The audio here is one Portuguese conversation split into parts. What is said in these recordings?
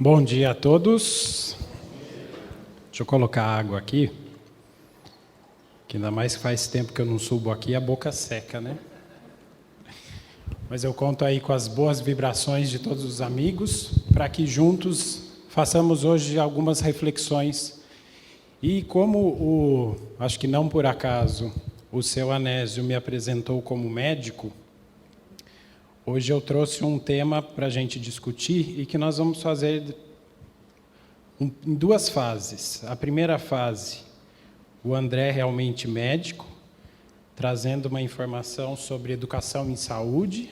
Bom dia a todos. Deixa eu colocar água aqui, que ainda mais que faz tempo que eu não subo aqui, a boca seca, né? Mas eu conto aí com as boas vibrações de todos os amigos, para que juntos façamos hoje algumas reflexões. E como, acho que não por acaso, o seu Anésio me apresentou como médico, hoje eu trouxe um tema para a gente discutir e que nós vamos fazer em duas fases. A primeira fase, o André realmente médico, trazendo uma informação sobre educação em saúde,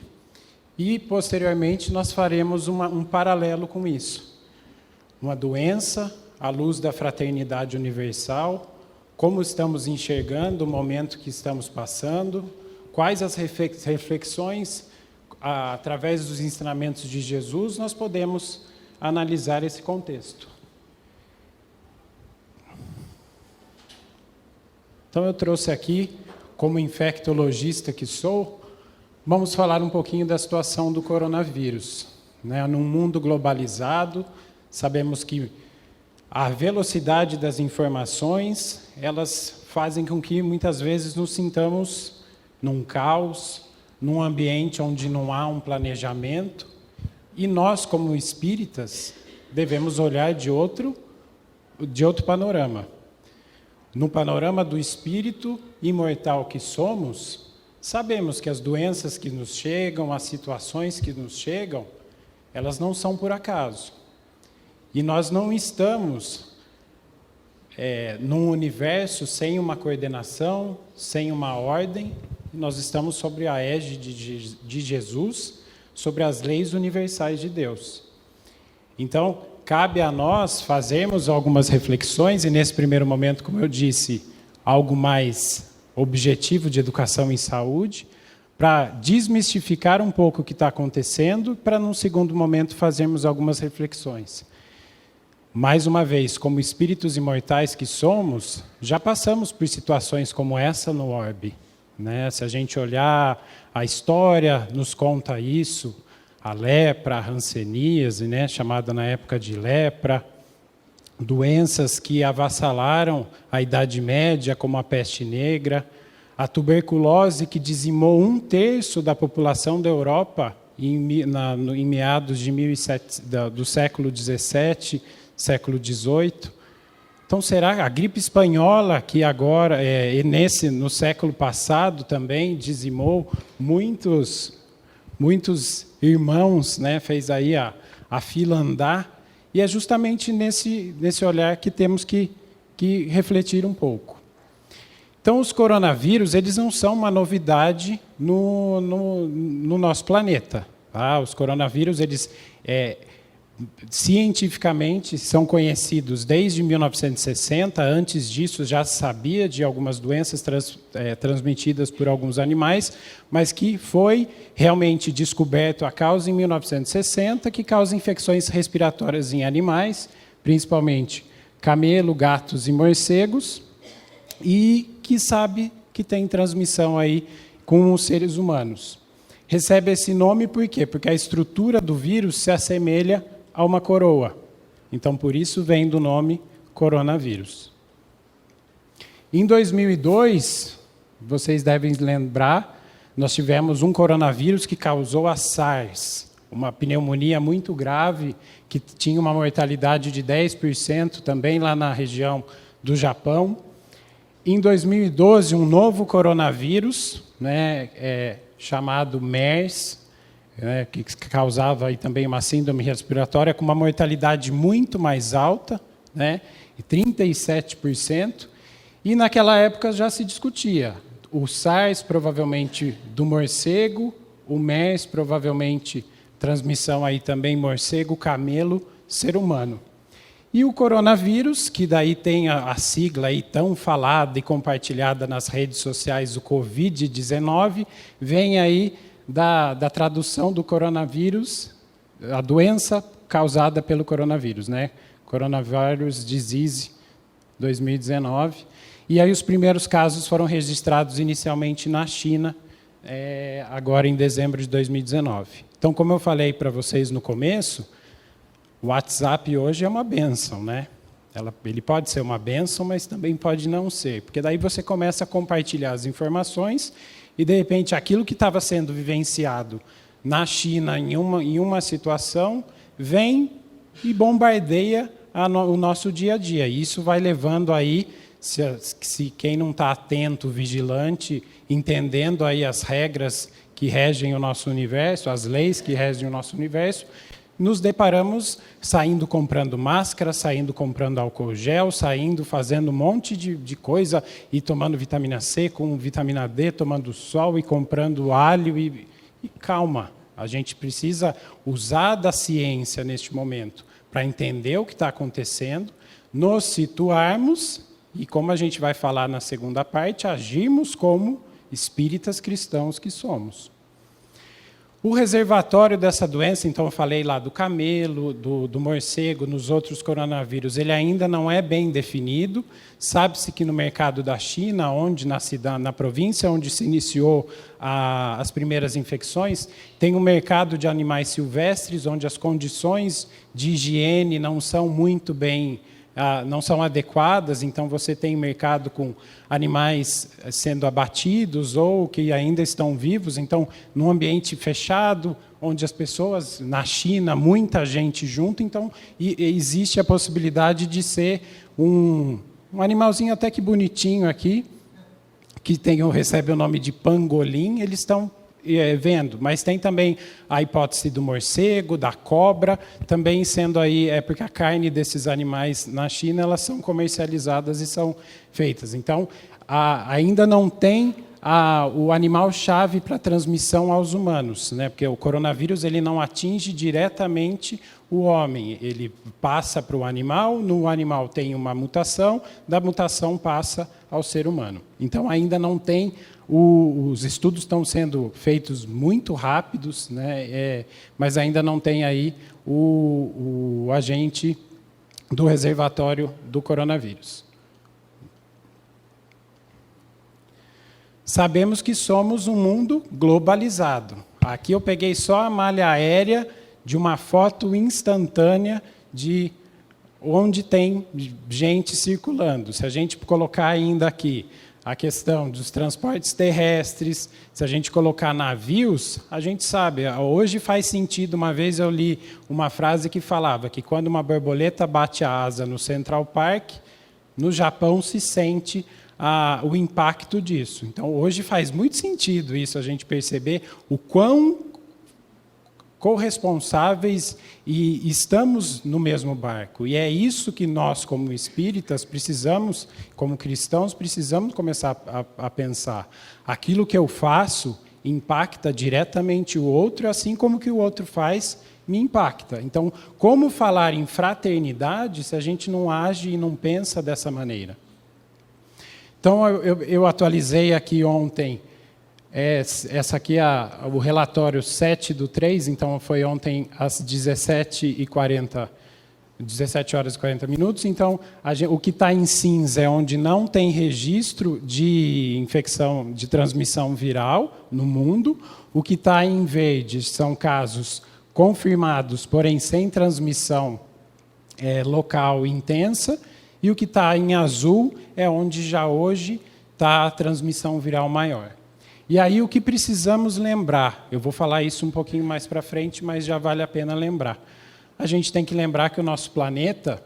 e posteriormente nós faremos um paralelo com isso. Uma doença, à luz da fraternidade universal, como estamos enxergando o momento que estamos passando, quais as reflexões, através dos ensinamentos de Jesus, nós podemos analisar esse contexto. Então, eu trouxe aqui, como infectologista que sou, vamos falar um pouquinho da situação do coronavírus. Num mundo globalizado, sabemos que a velocidade das informações, elas fazem com que, muitas vezes, nos sintamos num caos, num ambiente onde não há um planejamento, e nós, como espíritas, devemos olhar de outro panorama. No panorama do espírito imortal que somos, sabemos que as doenças que nos chegam, as situações que nos chegam, elas não são por acaso. E nós não estamos num universo sem uma coordenação, sem uma ordem, nós estamos sobre a égide de Jesus, sobre as leis universais de Deus. Então, cabe a nós fazermos algumas reflexões, e nesse primeiro momento, como eu disse, algo mais objetivo de educação em saúde, para desmistificar um pouco o que está acontecendo, para num segundo momento fazermos algumas reflexões. Mais uma vez, como espíritos imortais que somos, já passamos por situações como essa no orbe. Se a gente olhar, a história nos conta isso, a lepra, a hanseníase, chamada na época de lepra, doenças que avassalaram a Idade Média, como a peste negra, a tuberculose que dizimou 1/3 da população da Europa em meados de do século XVII, século XVIII. Então, será a gripe espanhola, que agora, no século passado também dizimou muitos irmãos, fez aí a fila andar, e é justamente nesse olhar que temos que refletir um pouco. Então, os coronavírus, eles não são uma novidade no nosso planeta. Tá? Os coronavírus, eles cientificamente são conhecidos desde 1960, antes disso já se sabia de algumas doenças transmitidas por alguns animais, mas que foi realmente descoberto a causa em 1960, que causa infecções respiratórias em animais, principalmente camelo, gatos e morcegos, e que sabe que tem transmissão aí com os seres humanos. Recebe esse nome por quê? Porque a estrutura do vírus se assemelha a uma coroa. Então, por isso vem do nome coronavírus. Em 2002, vocês devem lembrar, nós tivemos um coronavírus que causou a SARS, uma pneumonia muito grave, que tinha uma mortalidade de 10% também lá na região do Japão. Em 2012, um novo coronavírus, chamado MERS, que causava aí também uma síndrome respiratória com uma mortalidade muito mais alta, 37%, e naquela época já se discutia o SARS provavelmente do morcego, o MERS provavelmente transmissão aí também morcego, camelo, ser humano. E o coronavírus, que daí tem a sigla aí tão falada e compartilhada nas redes sociais, o Covid-19, vem aí da tradução do coronavírus, a doença causada pelo coronavírus, Coronavirus Disease 2019. E aí os primeiros casos foram registrados inicialmente na China, agora em dezembro de 2019. Então, como eu falei para vocês no começo, O WhatsApp hoje é uma bênção, né? Ele pode ser uma bênção, mas também pode não ser, porque daí você começa a compartilhar as informações e, de repente, aquilo que estava sendo vivenciado na China em uma situação, vem e bombardeia o nosso dia a dia. E isso vai levando aí, se quem não está atento, vigilante, entendendo aí as regras que regem o nosso universo, as leis que regem o nosso universo, nos deparamos saindo comprando máscara, saindo comprando álcool gel, saindo fazendo um monte de coisa e tomando vitamina C com vitamina D, tomando sol e comprando alho. E calma, a gente precisa usar da ciência neste momento para entender o que está acontecendo, nos situarmos e, como a gente vai falar na segunda parte, agirmos como espíritas cristãos que somos. O reservatório dessa doença, então eu falei lá do camelo, do morcego, nos outros coronavírus, ele ainda não é bem definido. Sabe-se que no mercado da China, na província onde se iniciou as primeiras infecções, tem um mercado de animais silvestres, onde as condições de higiene não são muito bem, não são adequadas, então você tem mercado com animais sendo abatidos ou que ainda estão vivos, então num ambiente fechado, onde as pessoas, na China, muita gente junto, então existe a possibilidade de ser um animalzinho até que bonitinho aqui, que recebe o nome de pangolim, eles estão vendo, mas tem também a hipótese do morcego, da cobra, também sendo aí, porque a carne desses animais na China, elas são comercializadas e são feitas. Então, ainda não tem o animal-chave para transmissão aos humanos, né? Porque o coronavírus ele não atinge diretamente o homem, ele passa para o animal, no animal tem uma mutação, da mutação passa ao ser humano. Então, ainda não tem. Os estudos estão sendo feitos muito rápidos, né? Mas ainda não tem aí o agente do reservatório do coronavírus. Sabemos que somos um mundo globalizado. Aqui eu peguei só a malha aérea de uma foto instantânea de onde tem gente circulando. Se a gente colocar ainda aqui a questão dos transportes terrestres, se a gente colocar navios, a gente sabe, hoje faz sentido, uma vez eu li uma frase que falava que quando uma borboleta bate a asa no Central Park, no Japão se sente o impacto disso. Então, hoje faz muito sentido isso, a gente perceber o quão corresponsáveis e estamos no mesmo barco. E é isso que nós, como espíritas, precisamos, como cristãos, precisamos começar a pensar. Aquilo que eu faço impacta diretamente o outro, assim como o que o outro faz me impacta. Então, como falar em fraternidade se a gente não age e não pensa dessa maneira? Então, eu atualizei aqui ontem. Essa aqui é o relatório 7/3, então foi ontem às 17 horas e 40 minutos. Então, o que está em cinza é onde não tem registro de infecção, de transmissão viral no mundo. O que está em verde são casos confirmados, porém sem transmissão local intensa. E o que está em azul é onde já hoje está a transmissão viral maior. E aí o que precisamos lembrar, eu vou falar isso um pouquinho mais para frente, mas já vale a pena lembrar. A gente tem que lembrar que o nosso planeta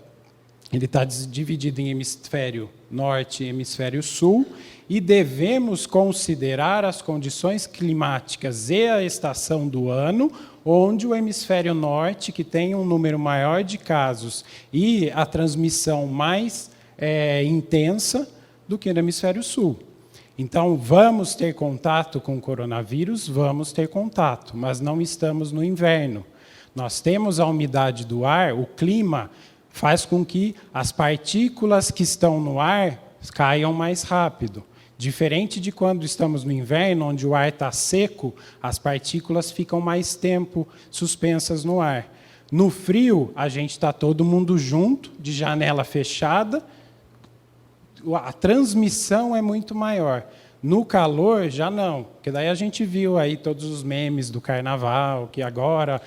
ele está dividido em hemisfério norte e hemisfério sul, e devemos considerar as condições climáticas e a estação do ano, onde o hemisfério norte, que tem um número maior de casos e a transmissão mais intensa do que no hemisfério sul. Então, vamos ter contato com o coronavírus? Vamos ter contato, mas não estamos no inverno. Nós temos a umidade do ar, o clima faz com que as partículas que estão no ar caiam mais rápido. Diferente de quando estamos no inverno, onde o ar está seco, as partículas ficam mais tempo suspensas no ar. No frio, a gente está todo mundo junto, de janela fechada, a transmissão é muito maior. No calor, já não, porque daí a gente viu aí todos os memes do carnaval, que agora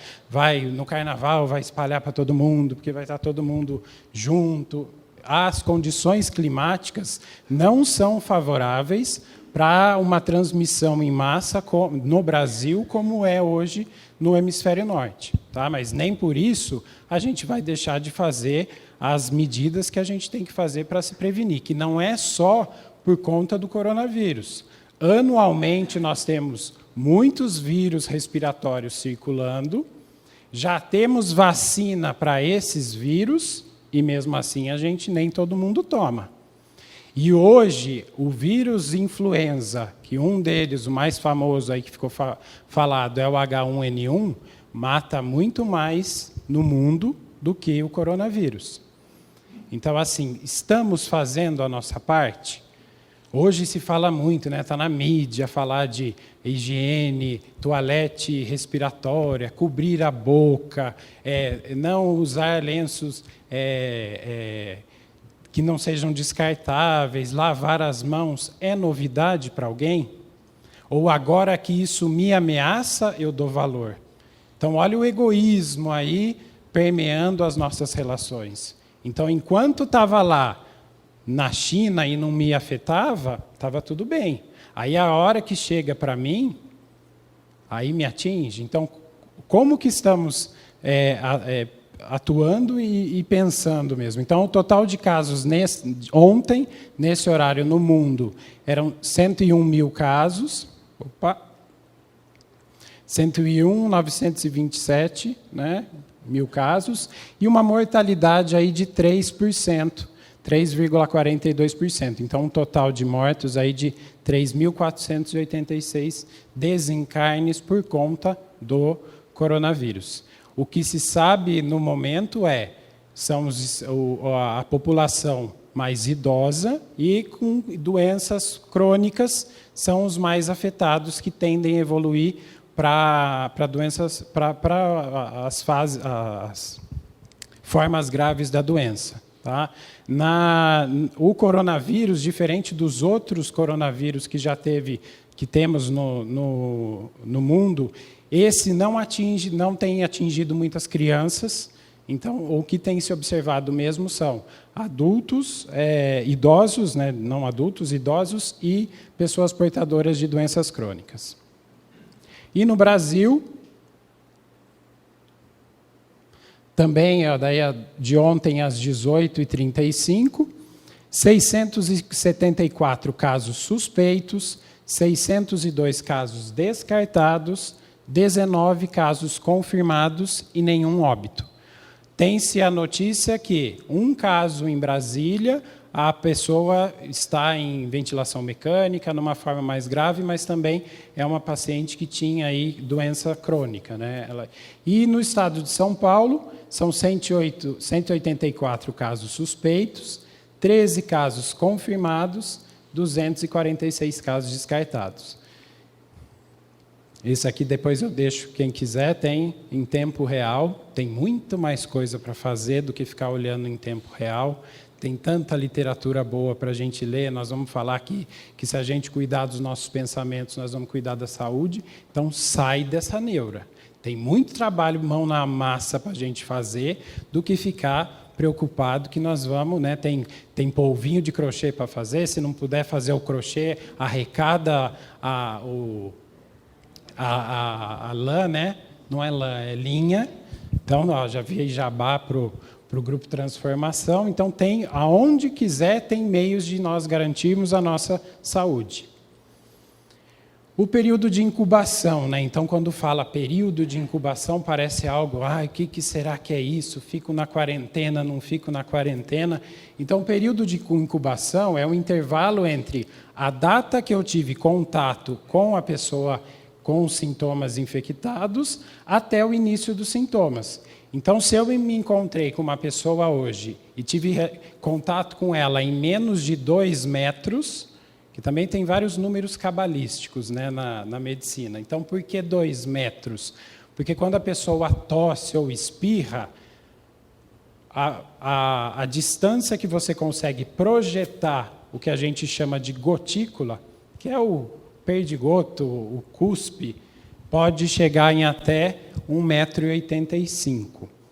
no carnaval vai espalhar para todo mundo, porque vai estar todo mundo junto. As condições climáticas não são favoráveis para uma transmissão em massa no Brasil, como é hoje no hemisfério norte. Tá? Mas nem por isso a gente vai deixar de fazer as medidas que a gente tem que fazer para se prevenir, que não é só por conta do coronavírus. Anualmente, nós temos muitos vírus respiratórios circulando, já temos vacina para esses vírus, e mesmo assim nem todo mundo toma. E hoje, o vírus influenza, que um deles, o mais famoso aí que ficou falado, é o H1N1, mata muito mais no mundo do que o coronavírus. Então, assim, estamos fazendo a nossa parte? Hoje se fala muito, né? Está na mídia falar de higiene, toalete respiratória, cobrir a boca, não usar lenços que não sejam descartáveis, lavar as mãos. É novidade para alguém? Ou agora que isso me ameaça, eu dou valor? Então, olha o egoísmo aí permeando as nossas relações. Então, enquanto estava lá na China e não me afetava, estava tudo bem. Aí, a hora que chega para mim, aí me atinge. Então, como que estamos atuando e pensando mesmo? Então, o total de casos ontem, nesse horário no mundo, eram 101 mil casos. 101.927, né, mil casos, e uma mortalidade aí de 3%, 3,42%. Então, um total de mortos aí de 3.486 desencarnes por conta do coronavírus. O que se sabe no momento são a população mais idosa e com doenças crônicas são os mais afetados, que tendem a evoluir para doenças, para as formas graves da doença. Tá? O coronavírus, diferente dos outros coronavírus que temos no mundo, esse não tem atingido muitas crianças. Então, o que tem se observado mesmo são adultos, idosos, né, não adultos, idosos e pessoas portadoras de doenças crônicas. E no Brasil, também, de ontem às 18h35, 674 casos suspeitos, 602 casos descartados, 19 casos confirmados e nenhum óbito. Tem-se a notícia que um caso em Brasília, a pessoa está em ventilação mecânica, numa forma mais grave, mas também é uma paciente que tinha aí doença crônica, né? E no estado de São Paulo, são 184 casos suspeitos, 13 casos confirmados, 246 casos descartados. Esse aqui depois eu deixo, quem quiser, tem em tempo real, tem muito mais coisa para fazer do que ficar olhando em tempo real. Tem tanta literatura boa para a gente ler, nós vamos falar aqui que se a gente cuidar dos nossos pensamentos, nós vamos cuidar da saúde. Então, sai dessa neura. Tem muito trabalho, mão na massa para a gente fazer, do que ficar preocupado que nós vamos, né? Tem polvinho de crochê para fazer, se não puder fazer o crochê, arrecada a lã, né? Não é lã, é linha. Então, já vi jabá para o Grupo Transformação. Então, aonde quiser, tem meios de nós garantirmos a nossa saúde. O período de incubação, né? Então, quando fala período de incubação, parece algo, o que será que é isso? Fico na quarentena, não fico na quarentena? Então, o período de incubação é o intervalo entre a data que eu tive contato com a pessoa com os sintomas infectados até o início dos sintomas. Então, se eu me encontrei com uma pessoa hoje e tive contato com ela em menos de 2 metros, que também tem vários números cabalísticos, né, na medicina. Então, por que 2 metros? Porque quando a pessoa tosse ou espirra, a distância que você consegue projetar o que a gente chama de gotícula que é o perdigoto, o cuspe, pode chegar em até 1,85 m.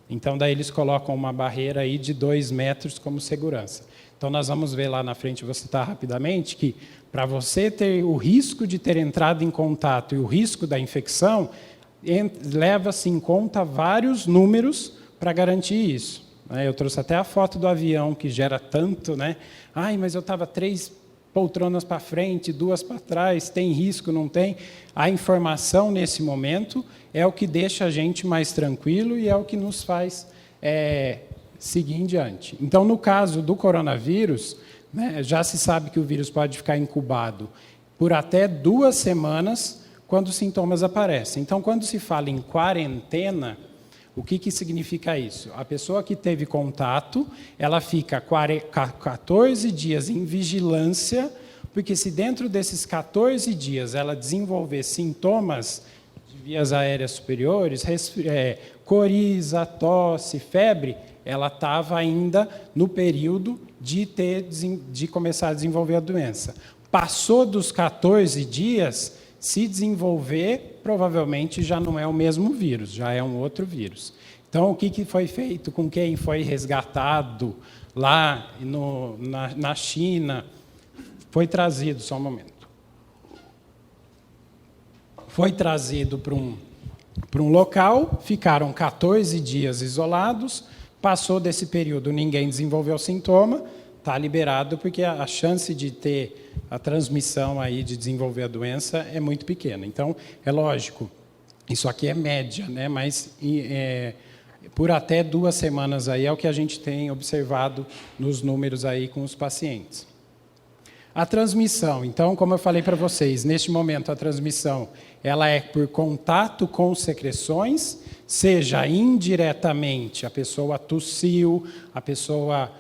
Então, daí eles colocam uma barreira aí de 2 metros como segurança. Então, nós vamos ver lá na frente, vou citar rapidamente, que para você ter o risco de ter entrado em contato e o risco da infecção, leva-se em conta vários números para garantir isso. Eu trouxe até a foto do avião, que gera tanto, né? Ai, mas eu estava 3 poltronas para frente, 2 para trás, tem risco, não tem? A informação, nesse momento, é o que deixa a gente mais tranquilo e é o que nos faz seguir em diante. Então, no caso do coronavírus, né, já se sabe que o vírus pode ficar incubado por até 2 semanas quando os sintomas aparecem. Então, quando se fala em quarentena, o que significa isso? A pessoa que teve contato, ela fica 14 dias em vigilância, porque se dentro desses 14 dias ela desenvolver sintomas de vias aéreas superiores, coriza, tosse, febre, ela estava ainda no período de começar a desenvolver a doença. Passou dos 14 dias, se desenvolver, provavelmente já não é o mesmo vírus, já é um outro vírus. Então, o que foi feito com quem foi resgatado lá na China? Foi trazido, só um momento. Foi trazido para um local, ficaram 14 dias isolados, passou desse período, ninguém desenvolveu sintoma, está liberado, porque a chance de ter a transmissão aí, de desenvolver a doença, é muito pequena. Então, é lógico, isso aqui é média, né? Mas por até 2 semanas aí é o que a gente tem observado nos números aí com os pacientes. A transmissão, então, como eu falei para vocês, neste momento a transmissão ela é por contato com secreções, seja indiretamente, a pessoa tossiu, a pessoa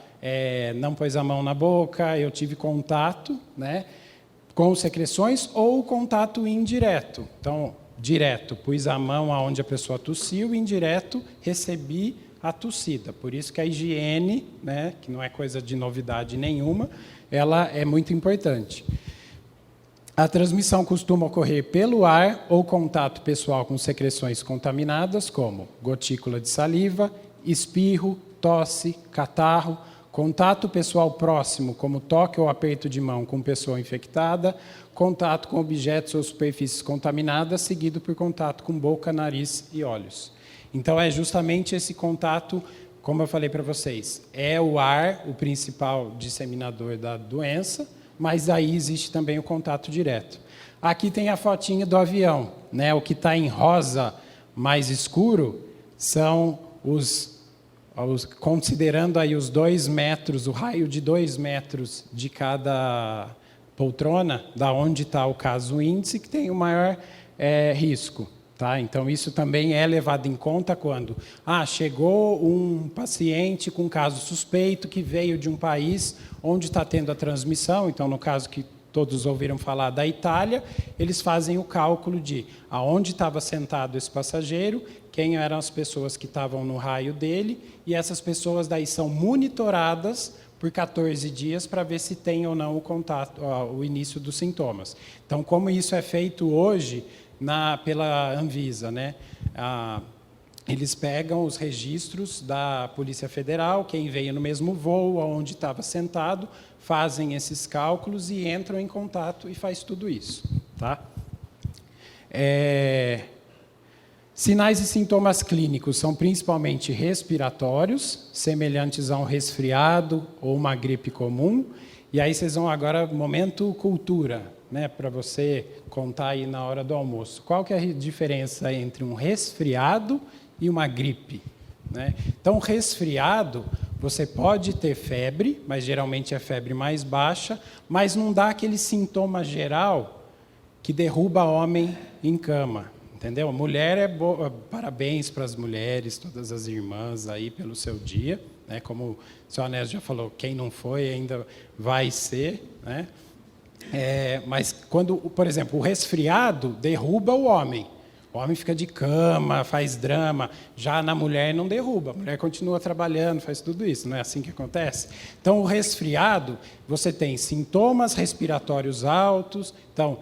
não pôs a mão na boca, eu tive contato, né, com secreções, ou contato indireto. Então, direto, pus a mão aonde a pessoa tossiu, indireto, recebi a tossida. Por isso que a higiene, né, que não é coisa de novidade nenhuma, ela é muito importante. A transmissão costuma ocorrer pelo ar ou contato pessoal com secreções contaminadas, como gotícula de saliva, espirro, tosse, catarro, contato pessoal próximo, como toque ou aperto de mão com pessoa infectada, contato com objetos ou superfícies contaminadas, seguido por contato com boca, nariz e olhos. Então, é justamente esse contato, como eu falei para vocês, é o ar o principal disseminador da doença, mas aí existe também o contato direto. Aqui tem a fotinha do avião, né? O que está em rosa mais escuro são considerando aí os 2 metros, o raio de 2 metros de cada poltrona, da onde está o caso índice, que tem o maior risco. Tá? Então, isso também é levado em conta quando chegou um paciente com caso suspeito que veio de um país onde está tendo a transmissão, então, no caso que todos ouviram falar da Itália, eles fazem o cálculo de aonde estava sentado esse passageiro, quem eram as pessoas que estavam no raio dele, e essas pessoas daí são monitoradas por 14 dias para ver se tem ou não o contato, o início dos sintomas. Então, como isso é feito hoje pela Anvisa, né? Eles pegam os registros da Polícia Federal, quem veio no mesmo voo, onde estava sentado, fazem esses cálculos e entram em contato e faz tudo isso. Tá? Sinais e sintomas clínicos são principalmente respiratórios, semelhantes a um resfriado ou uma gripe comum. E aí vocês vão agora, momento cultura, né, para você contar aí na hora do almoço. Qual que é a diferença entre um resfriado e uma gripe? Né? Então, resfriado, você pode ter febre, mas geralmente é febre mais baixa, mas não dá aquele sintoma geral que derruba homem em cama. Entendeu? Mulher é boa, parabéns para as mulheres, todas as irmãs aí pelo seu dia, né? Como o senhor Anésio já falou, quem não foi ainda vai ser, né? Mas quando, por exemplo, o resfriado derruba o homem. O homem fica de cama, faz drama. Já na mulher não derruba. A mulher continua trabalhando, faz tudo isso. Não é assim que acontece? Então, o resfriado, você tem sintomas respiratórios altos. Então,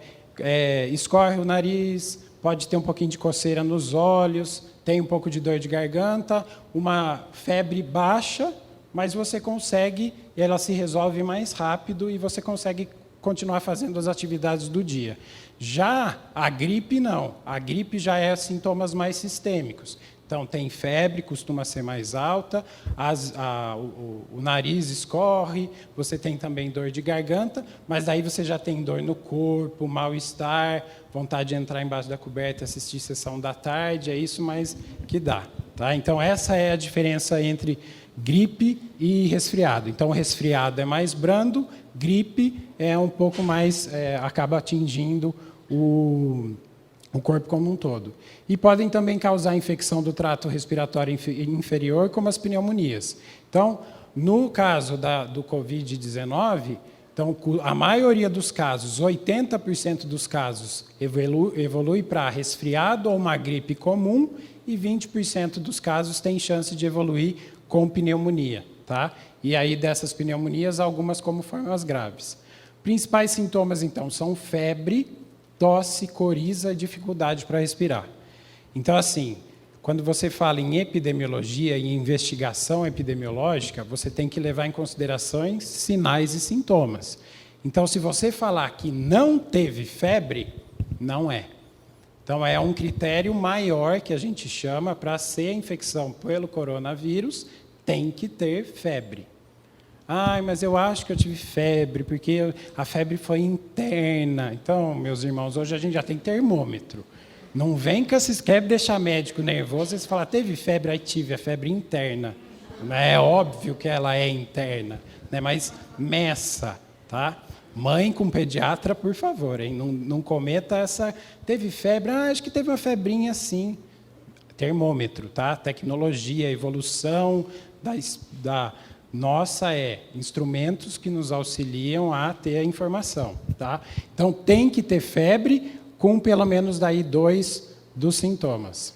escorre o nariz, pode ter um pouquinho de coceira nos olhos, tem um pouco de dor de garganta, uma febre baixa, mas você consegue, ela se resolve mais rápido e você consegue continuar fazendo as atividades do dia. Já a gripe, não. A gripe já é sintomas mais sistêmicos. Então, tem febre, costuma ser mais alta, o nariz escorre, você tem também dor de garganta, mas daí você já tem dor no corpo, mal-estar, vontade de entrar embaixo da coberta e assistir sessão da tarde, é isso mais que dá. Tá? Então, essa é a diferença entre gripe e resfriado. Então, o resfriado é mais brando, gripe é um pouco mais, acaba atingindo o corpo como um todo. E podem também causar infecção do trato respiratório inferior, como as pneumonias. Então, no caso do Covid-19, então, a maioria dos casos, 80% dos casos, evolui para resfriado ou uma gripe comum, e 20% dos casos tem chance de evoluir com pneumonia. Tá? E aí, dessas pneumonias, algumas como formas graves. Principais sintomas, então, são febre, tosse, coriza e dificuldade para respirar. Então, assim, quando você fala em epidemiologia e investigação epidemiológica, você tem que levar em consideração sinais e sintomas. Então, se você falar que não teve febre, não é. Então, é um critério maior que a gente chama para ser infecção pelo coronavírus, tem que ter febre. Mas eu acho que eu tive febre, porque a febre foi interna. Então, meus irmãos, hoje a gente já tem termômetro. Não vem que vocês querem deixar médico nervoso, vocês falam, teve febre, aí tive a febre interna. É óbvio que ela é interna, né? Mas meça, tá? Mãe com pediatra, por favor, hein? Não cometa essa... Teve febre? Acho que teve uma febrinha sim. Termômetro, tá? Tecnologia, evolução nossa instrumentos que nos auxiliam a ter a informação. Tá? Então, tem que ter febre com pelo menos daí 2 dos sintomas.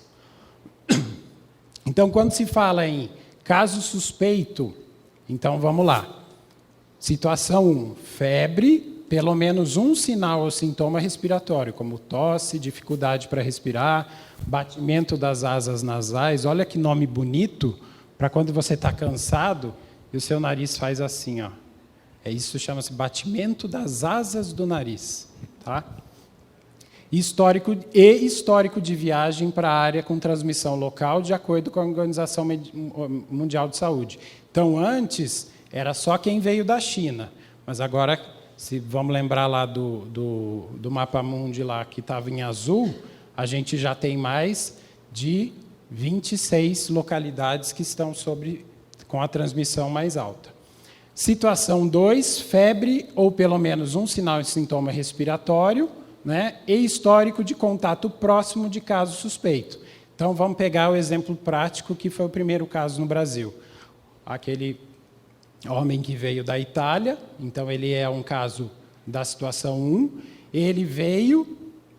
Então, quando se fala em caso suspeito, então vamos lá. Situação 1, febre, pelo menos um sinal ou sintoma respiratório, como tosse, dificuldade para respirar, batimento das asas nasais. Olha que nome bonito para quando você está cansado e o seu nariz faz assim, ó. Isso chama-se batimento das asas do nariz. Tá? Histórico de viagem para a área com transmissão local, de acordo com a Organização Mundial de Saúde. Então, antes, era só quem veio da China. Mas agora, se vamos lembrar lá do mapa mundi lá, que estava em azul, a gente já tem mais de 26 localidades que estão com a transmissão mais alta. Situação 2, febre ou pelo menos um sinal e sintoma respiratório, né, e histórico de contato próximo de caso suspeito. Então, vamos pegar o exemplo prático, que foi o primeiro caso no Brasil. Aquele homem que veio da Itália, então ele é um caso da situação 1, ele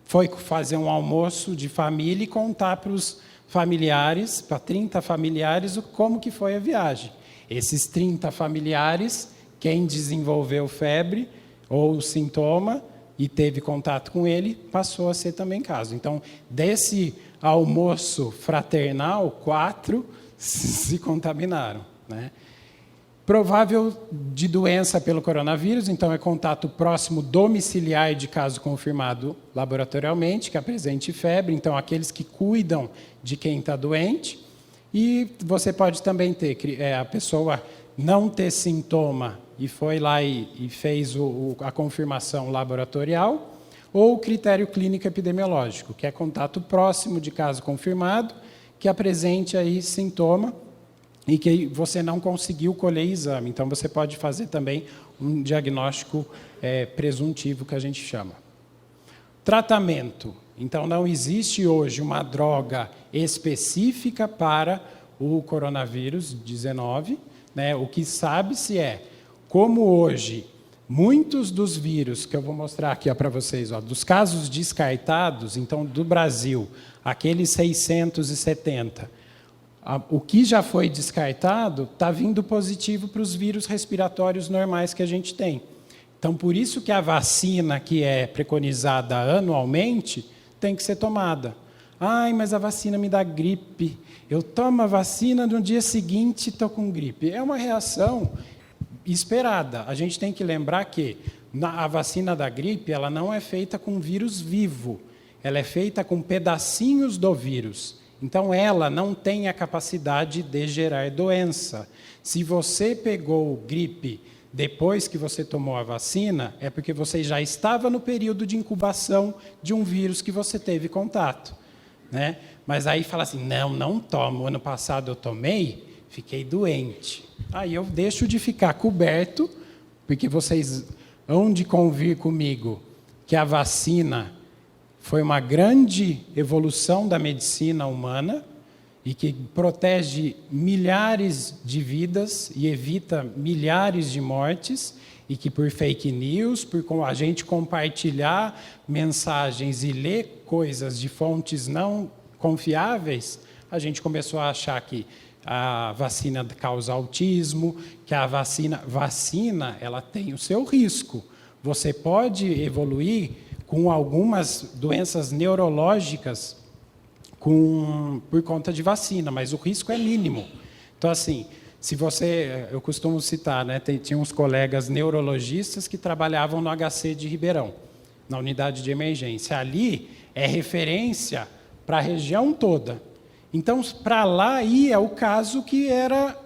foi fazer um almoço de família e contar para os familiares, para 30 familiares, como que foi a viagem. Esses 30 familiares, quem desenvolveu febre ou sintoma e teve contato com ele, passou a ser também caso. Então, desse almoço fraternal, 4 se contaminaram. Né? Provável de doença pelo coronavírus, então é contato próximo domiciliar de caso confirmado laboratorialmente, que apresente febre, então aqueles que cuidam de quem está doente. E você pode também ter a pessoa não ter sintoma e foi lá e fez a confirmação laboratorial, ou o critério clínico epidemiológico, que é contato próximo de caso confirmado, que apresente aí sintoma e que você não conseguiu colher exame. Então, você pode fazer também um diagnóstico presuntivo, que a gente chama. Tratamento. Então, não existe hoje uma droga específica para o coronavírus 19. Né? O que sabe-se como hoje muitos dos vírus, que eu vou mostrar aqui para vocês, dos casos descartados, então, do Brasil, aqueles 670, o que já foi descartado está vindo positivo para os vírus respiratórios normais que a gente tem. Então, por isso que a vacina que é preconizada anualmente tem que ser tomada. Ai, mas a vacina me dá gripe. Eu tomo a vacina, no dia seguinte estou com gripe. É uma reação esperada. A gente tem que lembrar que a vacina da gripe ela não é feita com vírus vivo. Ela é feita com pedacinhos do vírus. Então, ela não tem a capacidade de gerar doença. Se você pegou gripe depois que você tomou a vacina, é porque você já estava no período de incubação de um vírus que você teve contato, né? Mas aí fala assim, não tomo. Ano passado eu tomei, fiquei doente. Aí eu deixo de ficar coberto, porque vocês hão de convir comigo que a vacina foi uma grande evolução da medicina humana e que protege milhares de vidas e evita milhares de mortes, e que por fake news, por a gente compartilhar mensagens e ler coisas de fontes não confiáveis, a gente começou a achar que a vacina causa autismo, que a vacina ela tem o seu risco. Você pode evoluir com algumas doenças neurológicas por conta de vacina, mas o risco é mínimo. Então, assim, eu costumo citar, né, tinha uns colegas neurologistas que trabalhavam no HC de Ribeirão, na unidade de emergência. Ali é referência para a região toda. Então, para lá ia o caso que era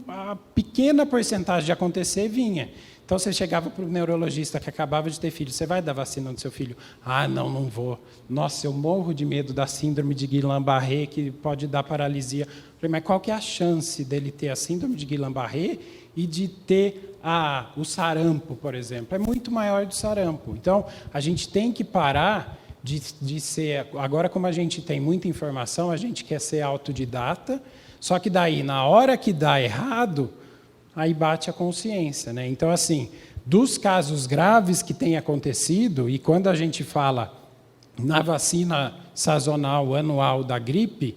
a pequena porcentagem de acontecer vinha. Então, você chegava para o neurologista que acabava de ter filho, você vai dar vacina no seu filho? Ah, não vou. Nossa, eu morro de medo da síndrome de Guillain-Barré, que pode dar paralisia. Eu falei, mas qual que é a chance dele ter a síndrome de Guillain-Barré e de ter o sarampo, por exemplo? É muito maior do sarampo. Então, a gente tem que parar de ser... Agora, como a gente tem muita informação, a gente quer ser autodidata, só que daí, na hora que dá errado, aí bate a consciência, né? Então, assim, dos casos graves que têm acontecido, e quando a gente fala na vacina sazonal anual da gripe,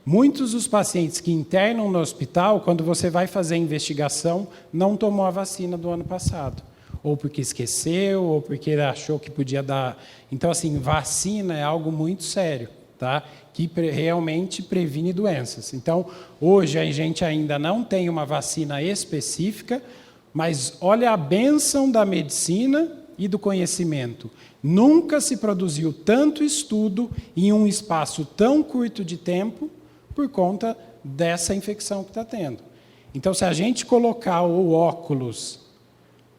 muitos dos pacientes que internam no hospital, quando você vai fazer a investigação, não tomou a vacina do ano passado. Ou porque esqueceu, ou porque achou que podia dar... Então, assim, vacina é algo muito sério, tá? Que realmente previne doenças. Então, hoje a gente ainda não tem uma vacina específica, mas olha a bênção da medicina e do conhecimento. Nunca se produziu tanto estudo em um espaço tão curto de tempo por conta dessa infecção que está tendo. Então, se a gente colocar o óculos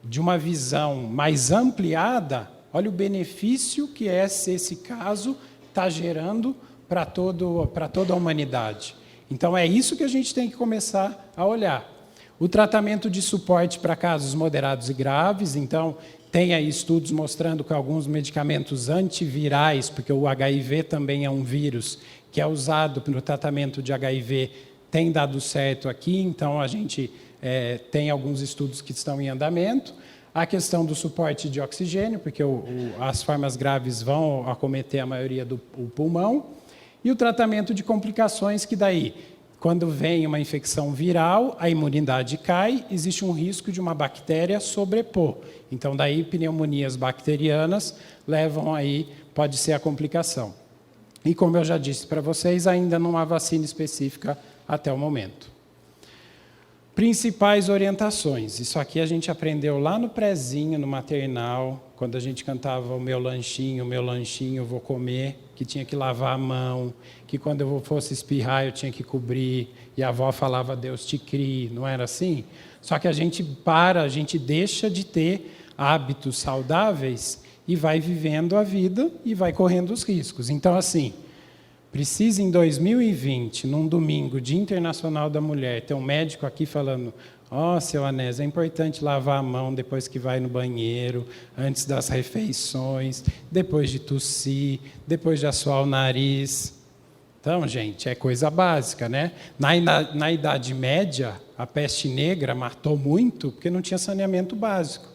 de uma visão mais ampliada, olha o benefício que esse caso está gerando para toda a humanidade. Então, é isso que a gente tem que começar a olhar. O tratamento de suporte para casos moderados e graves, então, tem aí estudos mostrando que alguns medicamentos antivirais, porque o HIV também é um vírus que é usado no tratamento de HIV, tem dado certo aqui, então a gente tem alguns estudos que estão em andamento. A questão do suporte de oxigênio, porque as formas graves vão acometer a maioria do pulmão. E o tratamento de complicações, que daí, quando vem uma infecção viral, a imunidade cai, existe um risco de uma bactéria sobrepor. Então, daí, pneumonias bacterianas levam aí, pode ser a complicação. E, como eu já disse para vocês, ainda não há vacina específica até o momento. Principais orientações. Isso aqui a gente aprendeu lá no prézinho, no maternal, quando a gente cantava o meu lanchinho, vou comer, que tinha que lavar a mão, que quando eu fosse espirrar eu tinha que cobrir, e a avó falava, Deus te crie, não era assim? Só que a gente deixa de ter hábitos saudáveis e vai vivendo a vida e vai correndo os riscos. Então, assim, precisa em 2020, num domingo, Dia Internacional da Mulher, ter um médico aqui falando, seu Anésio, é importante lavar a mão depois que vai no banheiro, antes das refeições, depois de tossir, depois de assoar o nariz. Então, gente, é coisa básica, né? Na Idade Média, a peste negra matou muito porque não tinha saneamento básico.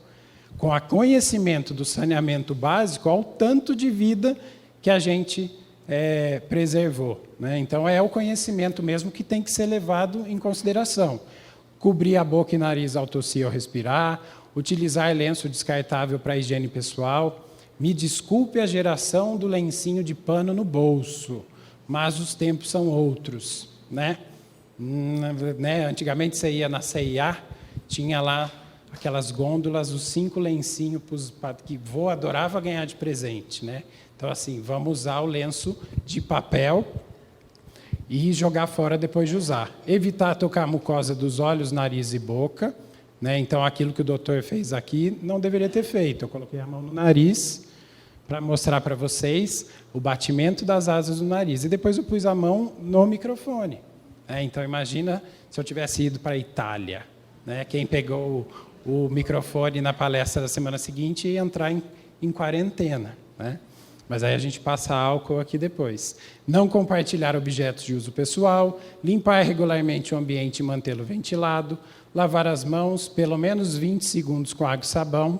com o conhecimento do saneamento básico, ao tanto de vida que a gente preservou, né? Então, é o conhecimento mesmo que tem que ser levado em consideração. Cobrir a boca e nariz ao tossir ou respirar, utilizar lenço descartável para higiene pessoal. Me desculpe a geração do lencinho de pano no bolso, mas os tempos são outros, né? Antigamente você ia na C&A, tinha lá aquelas gôndolas, os 5 lencinhos que vô adorava ganhar de presente, né? Então, assim, vamos usar o lenço de papel e jogar fora depois de usar. Evitar tocar a mucosa dos olhos, nariz e boca, né? Então, aquilo que o doutor fez aqui não deveria ter feito. Eu coloquei a mão no nariz para mostrar para vocês o batimento das asas do nariz. E depois eu pus a mão no microfone. Então, imagina se eu tivesse ido para a Itália, né? Quem pegou o microfone na palestra da semana seguinte ia entrar em quarentena, né? Mas aí a gente passa álcool aqui depois. Não compartilhar objetos de uso pessoal, limpar regularmente o ambiente e mantê-lo ventilado, lavar as mãos pelo menos 20 segundos com água e sabão.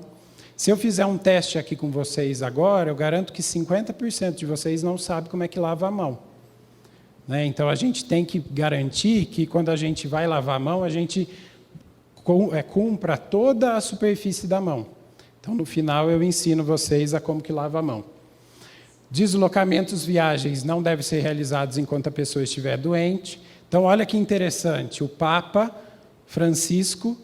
Se eu fizer um teste aqui com vocês agora, eu garanto que 50% de vocês não sabem como é que lava a mão, né? Então, a gente tem que garantir que, quando a gente vai lavar a mão, a gente cumpra toda a superfície da mão. Então, no final, eu ensino vocês a como que lava a mão. Deslocamentos, viagens não devem ser realizados enquanto a pessoa estiver doente. Então, olha que interessante, o Papa Francisco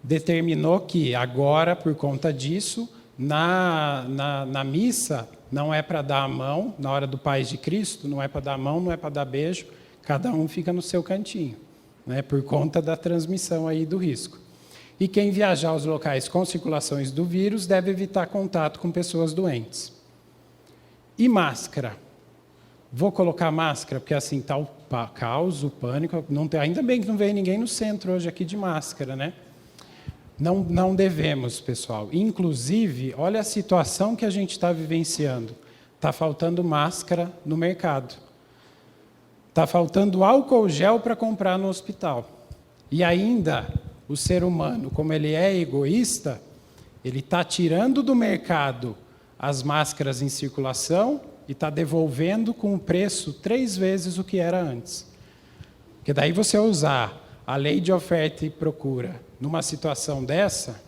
determinou que agora, por conta disso, na missa, não é para dar a mão, na hora do Paz de Cristo, não é para dar a mão, não é para dar beijo, cada um fica no seu cantinho, né, por conta da transmissão aí do risco. E quem viajar aos locais com circulações do vírus deve evitar contato com pessoas doentes. E máscara? Vou colocar máscara, porque assim está o caos, o pânico. Ainda bem que não veio ninguém no centro hoje aqui de máscara, né? Não devemos, pessoal. Inclusive, olha a situação que a gente está vivenciando. Está faltando máscara no mercado. Está faltando álcool gel para comprar no hospital. E ainda, o ser humano, como ele é egoísta, ele está tirando do mercado as máscaras em circulação e está devolvendo com o preço 3 vezes o que era antes. Porque daí você usar a lei de oferta e procura numa situação dessa,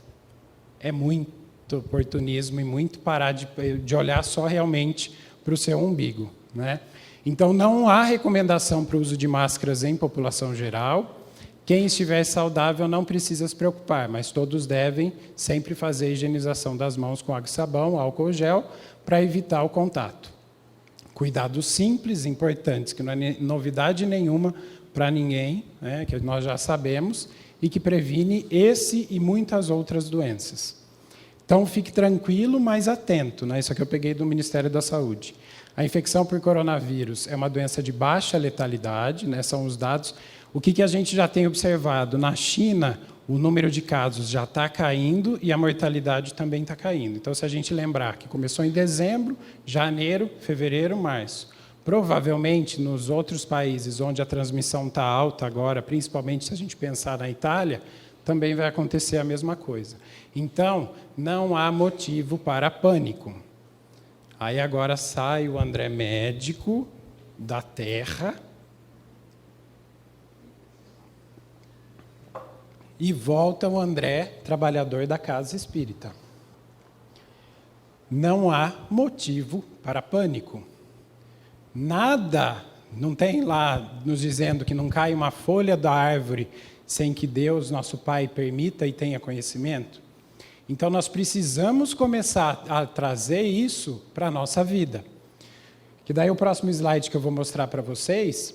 é muito oportunismo e muito parar de olhar só realmente para o seu umbigo, né? Então, não há recomendação para o uso de máscaras em população geral. Quem estiver saudável não precisa se preocupar, mas todos devem sempre fazer a higienização das mãos com água e sabão, álcool gel, para evitar o contato. Cuidados simples, importantes, que não é novidade nenhuma para ninguém, né, que nós já sabemos, e que previne esse e muitas outras doenças. Então, fique tranquilo, mas atento, né? Isso aqui eu peguei do Ministério da Saúde. A infecção por coronavírus é uma doença de baixa letalidade, né, são os dados. O que a gente já tem observado? Na China, o número de casos já está caindo e a mortalidade também está caindo. Então, se a gente lembrar que começou em dezembro, janeiro, fevereiro, março, provavelmente nos outros países onde a transmissão está alta agora, principalmente se a gente pensar na Itália, também vai acontecer a mesma coisa. Então, não há motivo para pânico. Aí agora sai o André médico da Terra e volta o André trabalhador da casa espírita. Não há motivo para pânico. Nada, não tem lá nos dizendo que não cai uma folha da árvore sem que Deus, nosso Pai, permita e tenha conhecimento. Então, nós precisamos começar a trazer isso para a nossa vida. Que daí o próximo slide que eu vou mostrar para vocês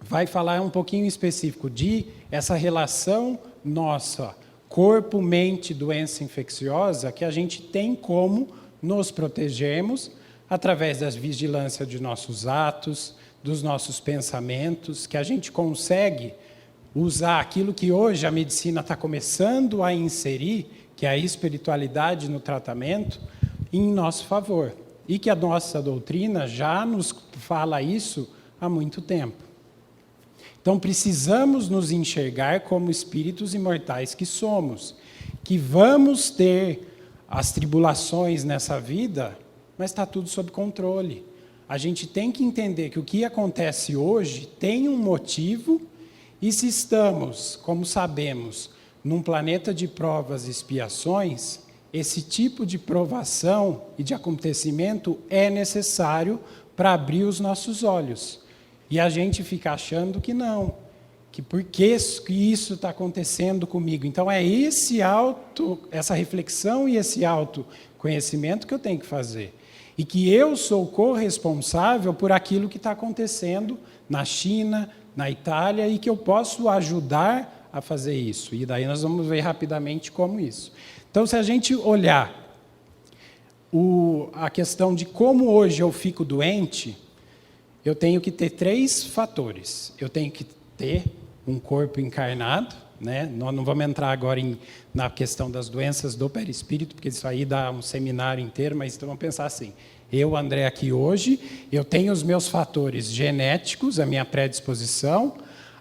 vai falar um pouquinho específico de essa relação nossa, corpo, mente, doença infecciosa, que a gente tem como nos protegermos através da vigilância de nossos atos, dos nossos pensamentos, que a gente consegue usar aquilo que hoje a medicina está começando a inserir, que é a espiritualidade no tratamento, em nosso favor. E que a nossa doutrina já nos fala isso há muito tempo. Então, precisamos nos enxergar como espíritos imortais que somos, que vamos ter as tribulações nessa vida, mas está tudo sob controle. A gente tem que entender que o que acontece hoje tem um motivo, e se estamos, como sabemos, num planeta de provas e expiações, esse tipo de provação e de acontecimento é necessário para abrir os nossos olhos. E a gente fica achando que não, que por que isso está acontecendo comigo? Então é essa reflexão e esse autoconhecimento que eu tenho que fazer. E que eu sou corresponsável por aquilo que está acontecendo na China, na Itália, e que eu posso ajudar a fazer isso. E daí nós vamos ver rapidamente como isso. Então, se a gente olhar a questão de como hoje eu fico doente, eu tenho que ter 3 fatores. Eu tenho que ter um corpo encarnado, né? Nós não vamos entrar agora na questão das doenças do perispírito, porque isso aí dá um seminário inteiro, mas então vamos pensar assim. Eu, André, aqui hoje, eu tenho os meus fatores genéticos, a minha predisposição,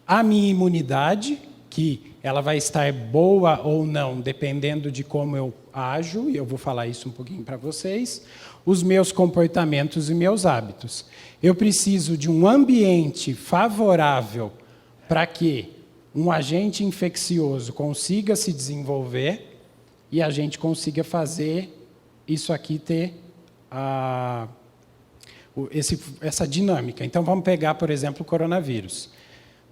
a minha imunidade, que ela vai estar boa ou não, dependendo de como eu ajo, e eu vou falar isso um pouquinho para vocês, os meus comportamentos e meus hábitos. Eu preciso de um ambiente favorável para que um agente infeccioso consiga se desenvolver e a gente consiga fazer isso aqui ter essa dinâmica. Então, vamos pegar, por exemplo, o coronavírus.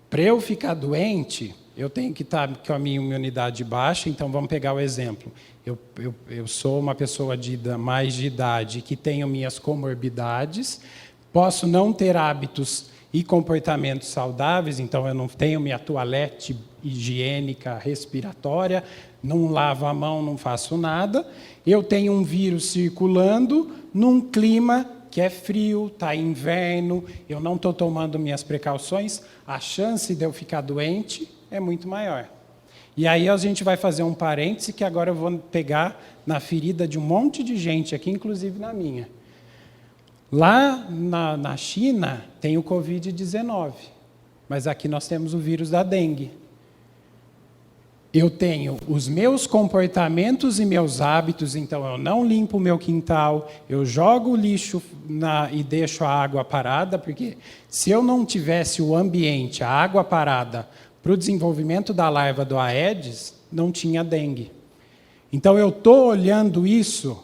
Para eu ficar doente, eu tenho que estar com a minha imunidade baixa, então vamos pegar o exemplo. Eu sou uma pessoa mais de idade que tenho minhas comorbidades, posso não ter hábitos e comportamentos saudáveis, então eu não tenho minha toalete higiênica respiratória, não lavo a mão, não faço nada. Eu tenho um vírus circulando num clima que é frio, está inverno, eu não estou tomando minhas precauções, a chance de eu ficar doente é muito maior. E aí a gente vai fazer um parêntese que agora eu vou pegar na ferida de um monte de gente aqui, inclusive na minha. Lá na China tem o Covid-19, mas aqui nós temos o vírus da dengue. Eu tenho os meus comportamentos e meus hábitos, então eu não limpo o meu quintal, eu jogo o lixo e deixo a água parada, porque se eu não tivesse o ambiente, a água parada, para o desenvolvimento da larva do Aedes, não tinha dengue. Então eu estou olhando isso,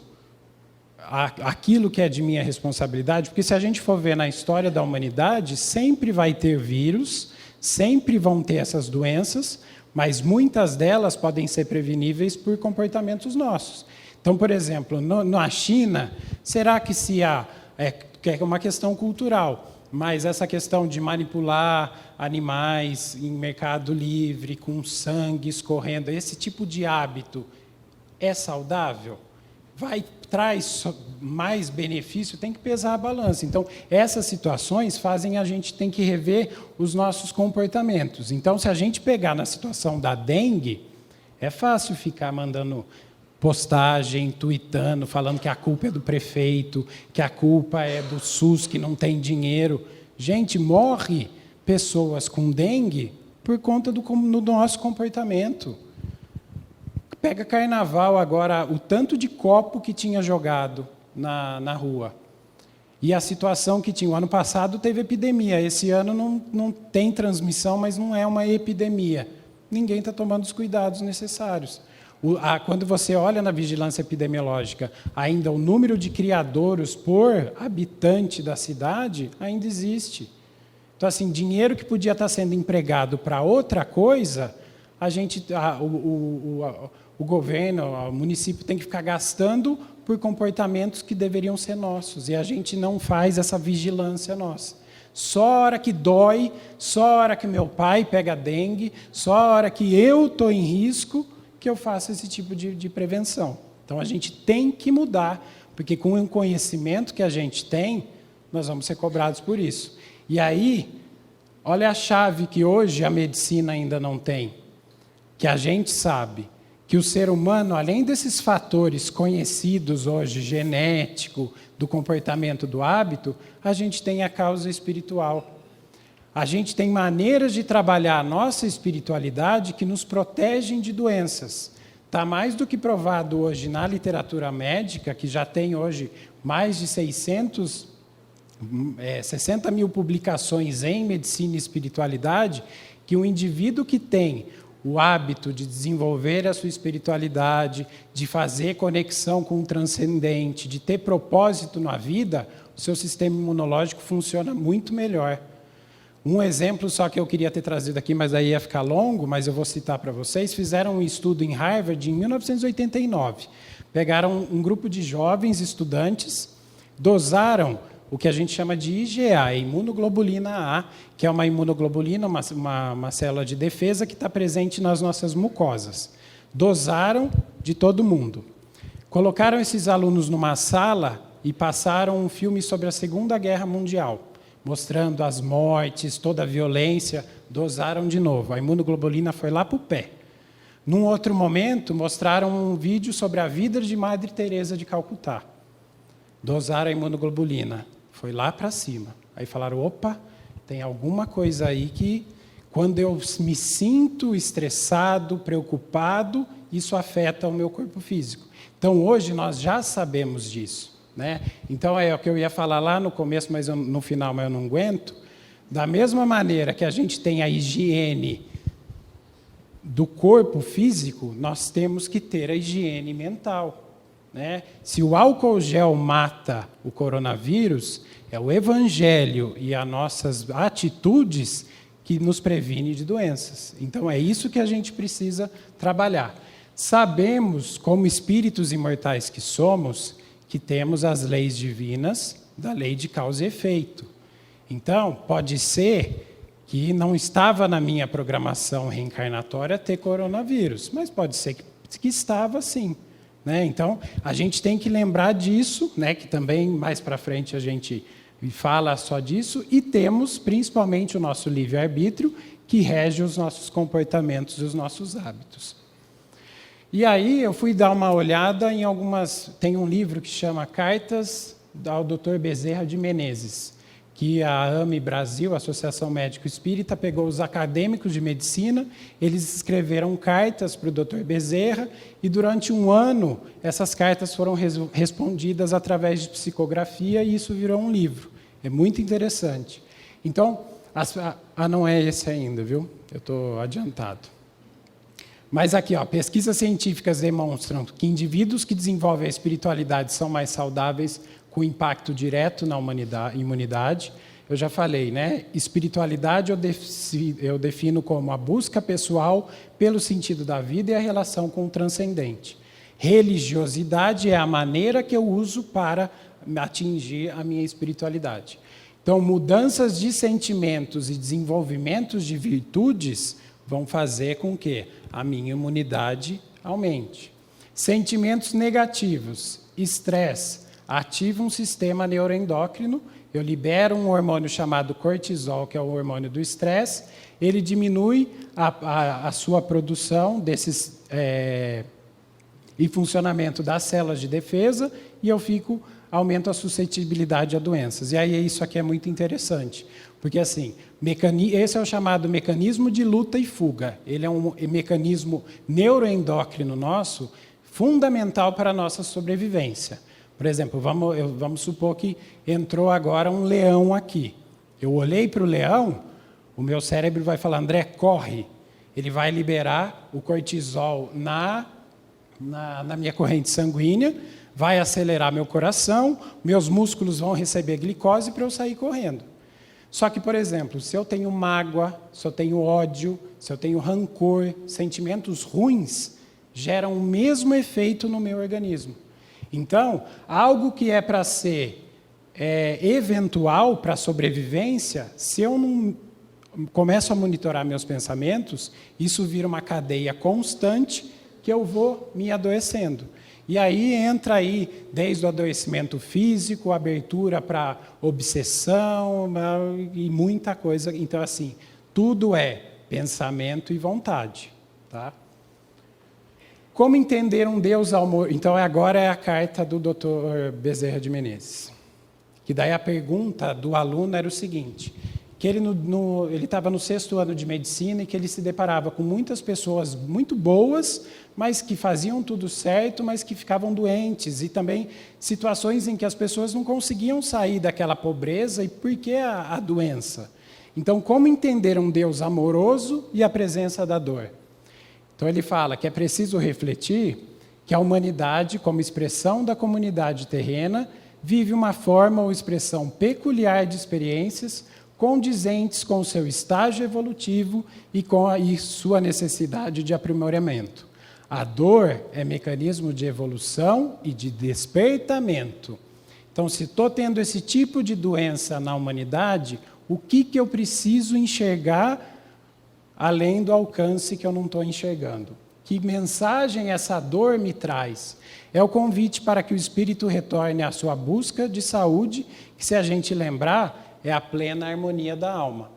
aquilo que é de minha responsabilidade, porque se a gente for ver na história da humanidade, sempre vai ter vírus, sempre vão ter essas doenças, mas muitas delas podem ser preveníveis por comportamentos nossos. Então, por exemplo, na China, será que que é uma questão cultural, mas essa questão de manipular animais em mercado livre, com sangue escorrendo, esse tipo de hábito é saudável? Traz mais benefício? Tem que pesar a balança. Então, essas situações fazem a gente ter que rever os nossos comportamentos. Então, se a gente pegar na situação da dengue, é fácil ficar mandando postagem, tuitando, falando que a culpa é do prefeito, que a culpa é do SUS, que não tem dinheiro. Gente, morre pessoas com dengue por conta do nosso comportamento. Pega carnaval agora, o tanto de copo que tinha jogado na rua. E a situação que tinha. O ano passado teve epidemia, esse ano não tem transmissão, mas não é uma epidemia. Ninguém está tomando os cuidados necessários. Quando você olha na vigilância epidemiológica, ainda o número de criadouros por habitante da cidade ainda existe. Então, assim, dinheiro que podia estar sendo empregado para outra coisa, o governo, o município tem que ficar gastando por comportamentos que deveriam ser nossos. E a gente não faz essa vigilância nossa. Só a hora que dói, só a hora que meu pai pega dengue, só a hora que eu estou em risco, que eu faço esse tipo de prevenção. Então, a gente tem que mudar, porque com o conhecimento que a gente tem, nós vamos ser cobrados por isso. E aí, olha a chave que hoje a medicina ainda não tem, que a gente sabe que o ser humano, além desses fatores conhecidos hoje, genético, do comportamento, do hábito, a gente tem a causa espiritual. A gente tem maneiras de trabalhar a nossa espiritualidade que nos protegem de doenças. está mais do que provado hoje na literatura médica, que já tem hoje mais de 60 mil publicações em medicina e espiritualidade, que um indivíduo que tem o hábito de desenvolver a sua espiritualidade, de fazer conexão com o transcendente, de ter propósito na vida, o seu sistema imunológico funciona muito melhor. Um exemplo só que eu queria ter trazido aqui, mas aí ia ficar longo, mas eu vou citar para vocês. Fizeram um estudo em Harvard em 1989. Pegaram um grupo de jovens estudantes, dosaram o que a gente chama de IgA, imunoglobulina A, que é uma imunoglobulina, uma célula de defesa que está presente nas nossas mucosas. Dosaram de todo mundo. Colocaram esses alunos numa sala e passaram um filme sobre a Segunda Guerra Mundial, mostrando as mortes, toda a violência. Dosaram de novo. A imunoglobulina foi lá para o pé. Num outro momento, mostraram um vídeo sobre a vida de Madre Teresa de Calcutá. Dosaram a imunoglobulina. Foi lá para cima. Aí falaram, opa, tem alguma coisa aí que, quando eu me sinto estressado, preocupado, isso afeta o meu corpo físico. Então, hoje, nós já sabemos disso, né? Então, é o que eu ia falar lá no começo, mas no final, mas eu não aguento. Da mesma maneira que a gente tem a higiene do corpo físico, nós temos que ter a higiene mental. Né? Se o álcool gel mata o coronavírus, é o evangelho e as nossas atitudes que nos previne de doenças. Então, é isso que a gente precisa trabalhar. Sabemos, como espíritos imortais que somos, que temos as leis divinas da lei de causa e efeito. Então, pode ser que não estava na minha programação reencarnatória ter coronavírus, mas pode ser que estava sim. Né? Então, a gente tem que lembrar disso, né? Que também mais para frente a gente fala só disso, e temos principalmente o nosso livre-arbítrio, que rege os nossos comportamentos e os nossos hábitos. E aí eu fui dar uma olhada em algumas... Tem um livro que chama Cartas ao Dr. Bezerra de Menezes, que a AME Brasil, a Associação Médico Espírita, pegou os acadêmicos de medicina, eles escreveram cartas para o Dr. Bezerra, e durante um ano essas cartas foram respondidas através de psicografia, e isso virou um livro. É muito interessante. Então, não é esse ainda, viu? Eu estou adiantado. Mas aqui, ó, pesquisas científicas demonstram que indivíduos que desenvolvem a espiritualidade são mais saudáveis, com impacto direto na imunidade. Eu já falei, né? Espiritualidade eu defino como a busca pessoal pelo sentido da vida e a relação com o transcendente. Religiosidade é a maneira que eu uso para atingir a minha espiritualidade. Então, mudanças de sentimentos e desenvolvimentos de virtudes vão fazer com que a minha imunidade aumente. Sentimentos negativos, estresse, ativa um sistema neuroendócrino, eu libero um hormônio chamado cortisol, que é o hormônio do estresse, ele diminui a sua produção desses, e funcionamento das células de defesa, e eu aumento a suscetibilidade a doenças. E aí isso aqui é muito interessante, porque assim, esse é o chamado mecanismo de luta e fuga. Ele é um mecanismo neuroendócrino nosso, fundamental para a nossa sobrevivência. Por exemplo, vamos supor que entrou agora um leão aqui. Eu olhei para o leão, o meu cérebro vai falar, André, corre. Ele vai liberar o cortisol na minha corrente sanguínea, vai acelerar meu coração, meus músculos vão receber glicose para eu sair correndo. Só que, por exemplo, se eu tenho mágoa, se eu tenho ódio, se eu tenho rancor, sentimentos ruins, geram o mesmo efeito no meu organismo. Então, algo que é para ser eventual para a sobrevivência, se eu não começo a monitorar meus pensamentos, isso vira uma cadeia constante que eu vou me adoecendo. E aí entra aí, desde o adoecimento físico, abertura para obsessão e muita coisa. Então, assim, tudo é pensamento e vontade. Tá? Como entender um Deus amor? Então, agora é a carta do Dr. Bezerra de Menezes. Que daí a pergunta do aluno era o seguinte, que ele estava no 6º ano de medicina e que ele se deparava com muitas pessoas muito boas, mas que faziam tudo certo, mas que ficavam doentes, e também situações em que as pessoas não conseguiam sair daquela pobreza. E por que a doença? Então, como entender um Deus amoroso e a presença da dor? Então, ele fala que é preciso refletir que a humanidade, como expressão da comunidade terrena, vive uma forma ou expressão peculiar de experiências condizentes com o seu estágio evolutivo e com sua necessidade de aprimoramento. A dor é mecanismo de evolução e de despertamento. Então, se estou tendo esse tipo de doença na humanidade, o que eu preciso enxergar além do alcance que eu não estou enxergando? Que mensagem essa dor me traz? É o convite para que o espírito retorne à sua busca de saúde, que, se a gente lembrar, é a plena harmonia da alma.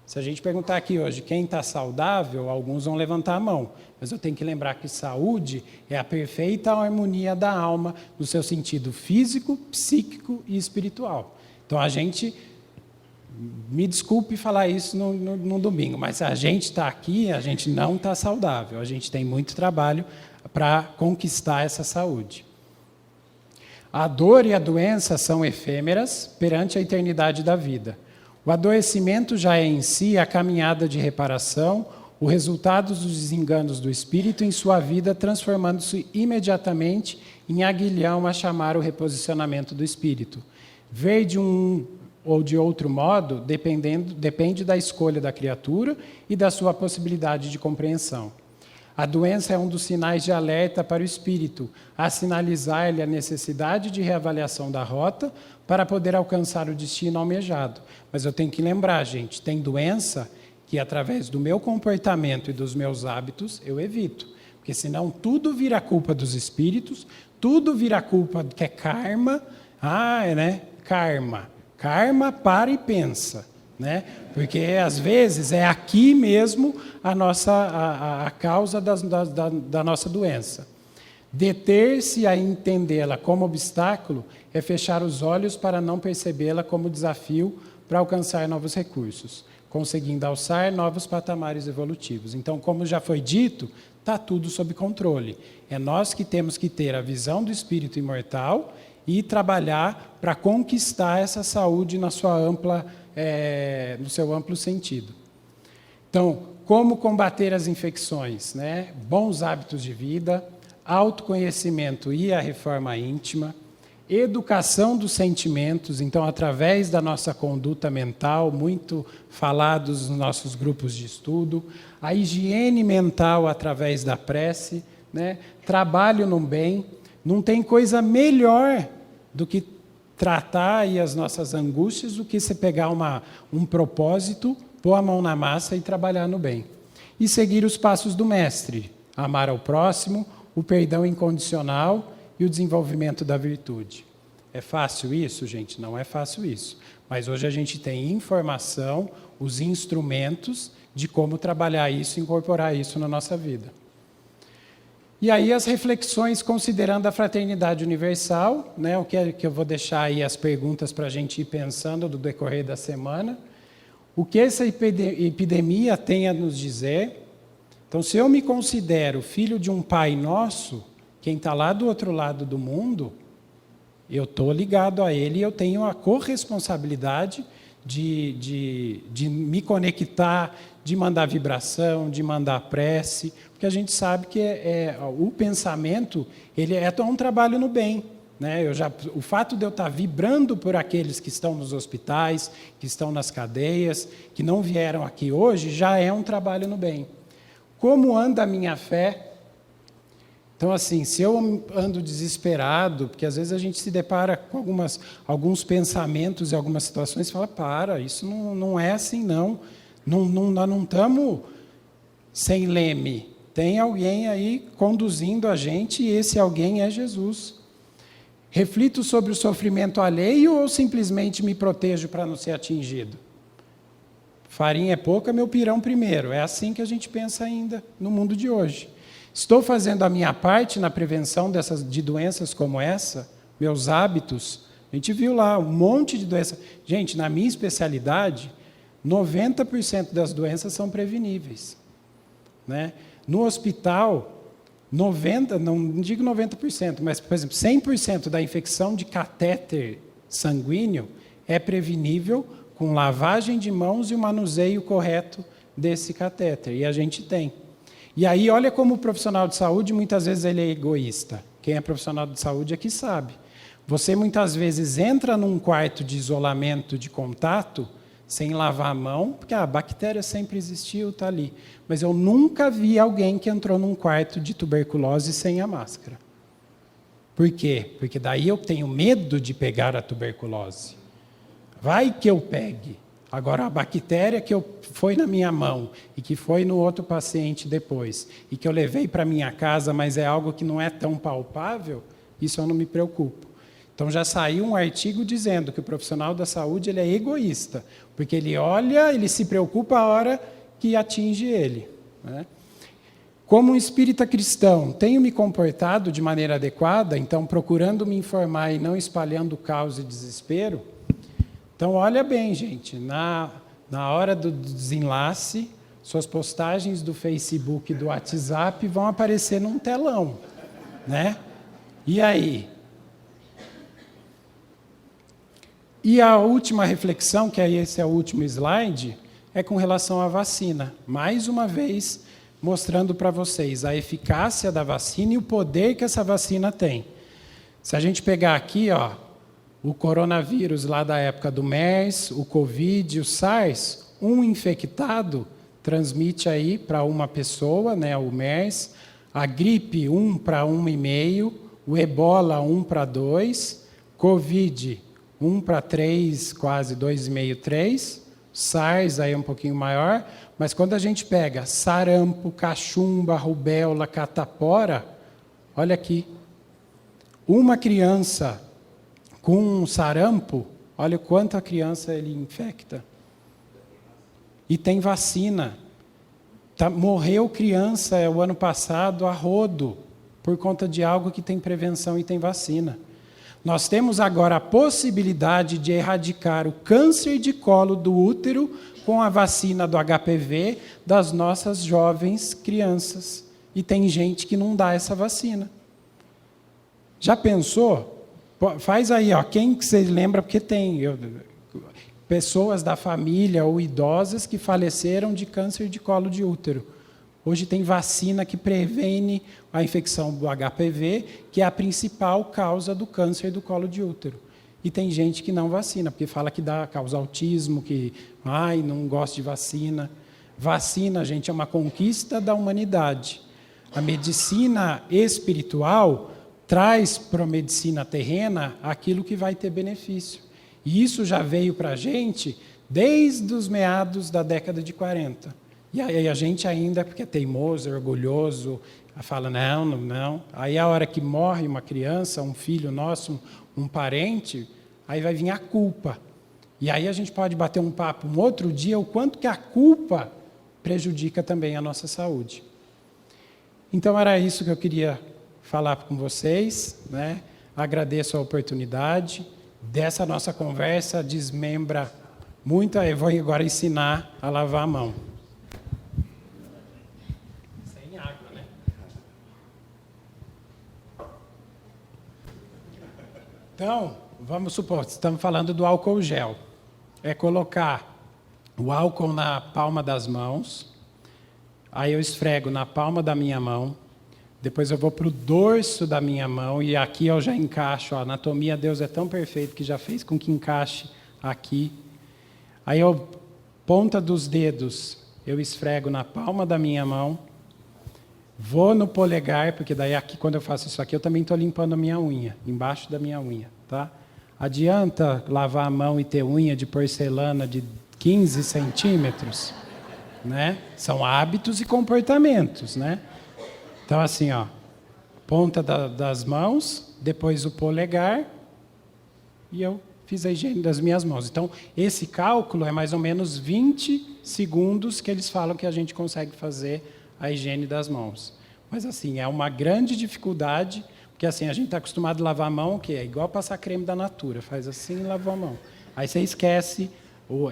Se a gente perguntar aqui hoje quem está saudável, alguns vão levantar a mão. Mas eu tenho que lembrar que saúde é a perfeita harmonia da alma, no seu sentido físico, psíquico e espiritual. Então, a gente, me desculpe falar isso no domingo, mas a gente está aqui, a gente não está saudável. A gente tem muito trabalho para conquistar essa saúde. A dor e a doença são efêmeras perante a eternidade da vida. O adoecimento já é em si a caminhada de reparação, o resultado dos desenganos do espírito em sua vida, transformando-se imediatamente em aguilhão a chamar o reposicionamento do espírito. Ver de um ou de outro modo depende da escolha da criatura e da sua possibilidade de compreensão. A doença é um dos sinais de alerta para o espírito, a sinalizar-lhe a necessidade de reavaliação da rota para poder alcançar o destino almejado. Mas eu tenho que lembrar, gente, tem doença que, através do meu comportamento e dos meus hábitos, eu evito. Porque senão tudo vira culpa dos espíritos, tudo vira culpa que é karma. Karma. Karma, para e pensa. Né? Porque, às vezes, é aqui mesmo a causa da nossa doença. Deter-se a entendê-la como obstáculo é fechar os olhos para não percebê-la como desafio para alcançar novos recursos, conseguindo alçar novos patamares evolutivos. Então, como já foi dito, está tudo sob controle. É nós que temos que ter a visão do espírito imortal e trabalhar para conquistar essa saúde no seu amplo sentido. Então, como combater as infecções? Né? Bons hábitos de vida, autoconhecimento e a reforma íntima, educação dos sentimentos, então, através da nossa conduta mental, muito falados nos nossos grupos de estudo, a higiene mental através da prece, né? Trabalho no bem. Não tem coisa melhor do que tratar aí as nossas angústias do que você pegar um propósito, pôr a mão na massa e trabalhar no bem. E seguir os passos do mestre, amar ao próximo, o perdão incondicional e o desenvolvimento da virtude. É fácil isso, gente? Não é fácil isso. Mas hoje a gente tem informação, os instrumentos de como trabalhar isso e incorporar isso na nossa vida. E aí as reflexões considerando a fraternidade universal, né, o que eu vou deixar aí as perguntas para a gente ir pensando do decorrer da semana. O que essa epidemia tem a nos dizer? Então, se eu me considero filho de um Pai Nosso, quem está lá do outro lado do mundo, eu estou ligado a Ele e eu tenho a corresponsabilidade de me conectar, de mandar vibração, de mandar prece, porque a gente sabe que o pensamento ele é um trabalho no bem. Né? O fato de eu estar vibrando por aqueles que estão nos hospitais, que estão nas cadeias, que não vieram aqui hoje, já é um trabalho no bem. Como anda a minha fé? Então, assim, se eu ando desesperado, porque às vezes a gente se depara com alguns pensamentos e algumas situações e fala, isso não é assim, não. Nós não estamos sem leme. Tem alguém aí conduzindo a gente e esse alguém é Jesus. Reflito sobre o sofrimento alheio ou simplesmente me protejo para não ser atingido? Farinha é pouca, meu pirão primeiro. É assim que a gente pensa ainda no mundo de hoje. Estou fazendo a minha parte na prevenção de doenças como essa? Meus hábitos? A gente viu lá um monte de doenças. Gente, na minha especialidade, 90% das doenças são preveníveis, né? No hospital, não digo 90%, mas, por exemplo, 100% da infecção de catéter sanguíneo é prevenível com lavagem de mãos e o manuseio correto desse catéter, e a gente tem. E aí, olha como o profissional de saúde, muitas vezes, ele é egoísta. Quem é profissional de saúde é que sabe. Você, muitas vezes, entra num quarto de isolamento de contato, sem lavar a mão, porque a bactéria sempre existiu, está ali. Mas eu nunca vi alguém que entrou num quarto de tuberculose sem a máscara. Por quê? Porque daí eu tenho medo de pegar a tuberculose. Vai que eu pegue. Agora, a bactéria que foi na minha mão e que foi no outro paciente depois, e que eu levei para minha casa, mas é algo que não é tão palpável, isso eu não me preocupo. Então, já saiu um artigo dizendo que o profissional da saúde ele é egoísta, porque ele olha, ele se preocupa a hora que atinge ele, né? Como um espírita cristão, tenho me comportado de maneira adequada, então procurando me informar e não espalhando caos e desespero. Então, olha bem, gente, na hora do desenlace, suas postagens do Facebook e do WhatsApp vão aparecer num telão, né? E aí? E a última reflexão, que aí esse é o último slide, é com relação à vacina. Mais uma vez, mostrando para vocês a eficácia da vacina e o poder que essa vacina tem. Se a gente pegar aqui, ó, o coronavírus lá da época do MERS, o Covid, o SARS, um infectado transmite aí para uma pessoa, né, o MERS, a gripe 1 para 1,5, o Ebola 1 para 2, Covid 1 para 3, quase 2,5, 3, SARS aí um pouquinho maior, mas quando a gente pega sarampo, cachumba, rubéola, catapora, olha aqui, uma criança com sarampo, olha o quanto a criança ele infecta. E tem vacina. Morreu criança o ano passado a rodo, por conta de algo que tem prevenção e tem vacina. Nós temos agora a possibilidade de erradicar o câncer de colo do útero com a vacina do HPV das nossas jovens crianças. E tem gente que não dá essa vacina. Já pensou? Faz aí, ó, quem que você lembra, porque tem pessoas da família ou idosas que faleceram de câncer de colo de útero. Hoje tem vacina que previne a infecção do HPV, que é a principal causa do câncer do colo de útero. E tem gente que não vacina, porque fala que causa autismo, que não gosta de vacina. Vacina, gente, é uma conquista da humanidade. A medicina espiritual traz para a medicina terrena aquilo que vai ter benefício. E isso já veio para a gente desde os meados da década de 40. E aí a gente ainda, porque é teimoso, é orgulhoso, fala não. Aí a hora que morre uma criança, um filho nosso, um parente, aí vai vir a culpa. E aí a gente pode bater um papo um outro dia, o quanto que a culpa prejudica também a nossa saúde. Então era isso que eu queria falar com vocês, né? Agradeço a oportunidade dessa nossa conversa, desmembra muito, eu vou agora ensinar a lavar a mão. Sem água, né? Então, vamos supor, estamos falando do álcool gel. É colocar o álcool na palma das mãos, aí eu esfrego na palma da minha mão, depois eu vou para o dorso da minha mão e aqui eu já encaixo. A anatomia, Deus é tão perfeito que já fez com que encaixe aqui. Aí eu, ponta dos dedos, eu esfrego na palma da minha mão. Vou no polegar, porque daí aqui, quando eu faço isso aqui, eu também estou limpando a minha unha, embaixo da minha unha, tá? Adianta lavar a mão e ter unha de porcelana de 15 centímetros, né? São hábitos e comportamentos, né? Então, assim, ó, ponta das mãos, depois o polegar, e eu fiz a higiene das minhas mãos. Então, esse cálculo é mais ou menos 20 segundos que eles falam que a gente consegue fazer a higiene das mãos. Mas, assim, é uma grande dificuldade, porque, assim, a gente está acostumado a lavar a mão, que é igual passar creme da Natura, faz assim e lava a mão. Aí você esquece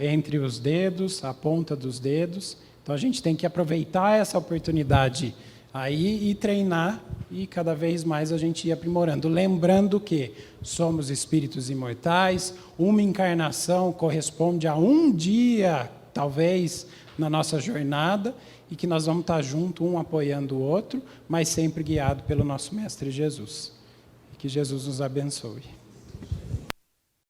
entre os dedos, a ponta dos dedos. Então a gente tem que aproveitar essa oportunidade aí e treinar, e cada vez mais a gente ir aprimorando. Lembrando que somos espíritos imortais, uma encarnação corresponde a um dia, talvez, na nossa jornada, e que nós vamos estar juntos, um apoiando o outro, mas sempre guiado pelo nosso Mestre Jesus. Que Jesus nos abençoe.